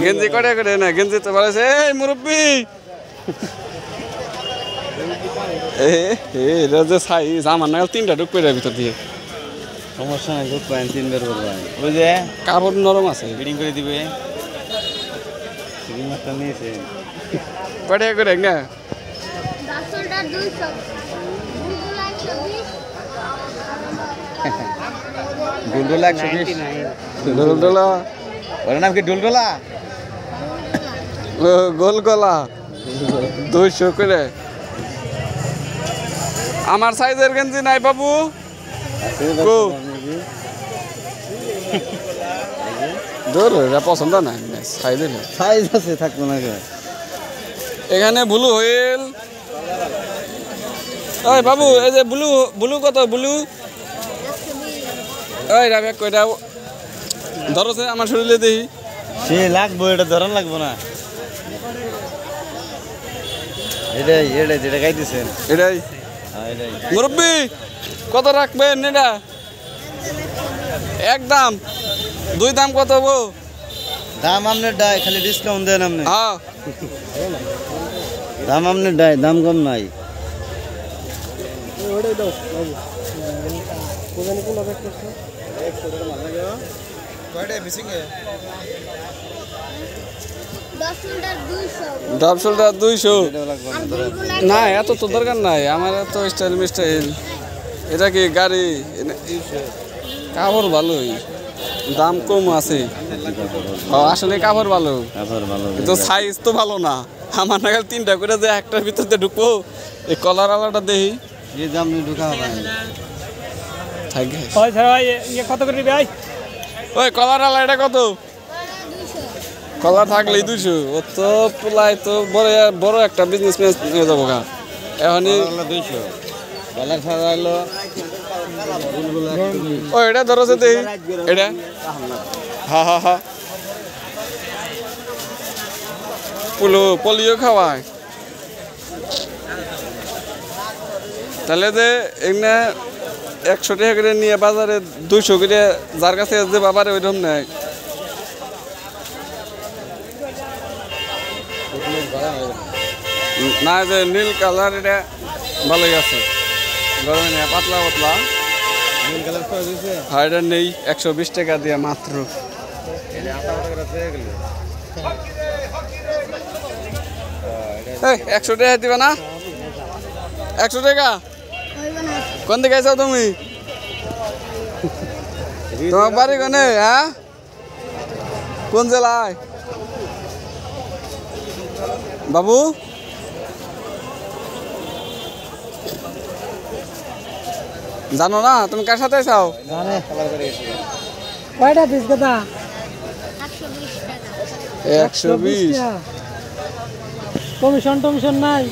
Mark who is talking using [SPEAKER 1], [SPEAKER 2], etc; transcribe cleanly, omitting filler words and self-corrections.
[SPEAKER 1] গেঞ্জি কটা করে না গেঞ্জি তো বলেছে এই মুরব্বী এটা যে সাইজ আমার নাগাল 3টা ঢুক করে ভিতর দিয়ে
[SPEAKER 2] সমস্যা নাই ঢুক পাইন 3 বার করবেন ওই যে
[SPEAKER 1] কাপড় নরম আছে
[SPEAKER 2] ফিটিং করে দিবে ফিটিং মাস্টার নিয়েছে
[SPEAKER 1] কটা করে না
[SPEAKER 3] দাসলটা 200
[SPEAKER 2] ডুলডুলা 120
[SPEAKER 1] ডোলডোলা
[SPEAKER 2] ওর নাম কি ডুলডুলা
[SPEAKER 1] গোলগোলা 200 করে আমার সাইজের গেঞ্জি নাই বাবু কো দূর এটা পছন্দ না সাইজের
[SPEAKER 2] সাইজ আছে থাকবো না
[SPEAKER 1] এখানে ব্লু হুইল ওই বাবু এই যে ব্লু ব্লু কত ব্লু ওই রাবে কয়টা ধরছে আমার শরীরে দেখি
[SPEAKER 2] সে লাগবো এটা ধরন লাগবো না এটাই যেটা গাইতেছেন
[SPEAKER 1] এটাই
[SPEAKER 2] এটাই
[SPEAKER 1] মুরব্বি কত রাখবেন এটা এক দাম 2 দাম কত গো
[SPEAKER 2] দাম আপনার ডাই খালি ডিসকাউন্ট দেন আপনি
[SPEAKER 1] হ্যাঁ
[SPEAKER 2] দাম আপনার ডাই দাম কম নাই
[SPEAKER 1] ডাবসলটা 200 না এত তো দরকার নাই আমার এত স্টাইল মিস্টাইল এটা কি গাড়ি কাপড় ভালোই দাম কম আছে আসলে কাপড় ভালো কিন্তু সাইজ তো ভালো না আমার নাগাল 3টা করে যে একটার ভিতরে ঢুকবো এই কলার আলাটা দেখি
[SPEAKER 2] এই দাম ঢুকা হবে
[SPEAKER 1] থাকে
[SPEAKER 4] কত করে দিবি ভাই
[SPEAKER 1] ওই কলার আলা এটা কত কলার থাকলেই 200 ও তো পোলাই তো বড় একটা বিজনেসম্যান হয়ে যাবো গা এখনই
[SPEAKER 2] 200 কলার ছাড়া হলো
[SPEAKER 1] ও এটা ধরছে দেখি এটা হ্যাঁ হ্যাঁ হ্যাঁ পোলিও খাওয়ায় তাহলে যে এখানে 100 টাকা করে নিয়ে বাজারে 200 করে যার কাছে যে বাবারে ওইরকম নেয় না যে নীল কালার এটা ভালোই আছে গরমে নেই পাতলা পাতলা
[SPEAKER 2] নীল কালার তো দিছে
[SPEAKER 1] হ্যাঁ এটা নেই 120 টাকা দিয়ে মাত্র
[SPEAKER 2] এটা আটা করে হয়ে গেল
[SPEAKER 1] 100 টাকা দিবে না 100 টাকা কোন দিকে আইছো তুমি তোমার বাড়ি কোনে হ্যাঁ কোন জেলায় বাবু জানো না তুমি কার সাথে আইছাও
[SPEAKER 2] জানে কালার করে গেছে
[SPEAKER 4] কয়টা পিস কথা
[SPEAKER 3] 120 টাকা
[SPEAKER 1] 120
[SPEAKER 4] কমিশন টমিশন নাই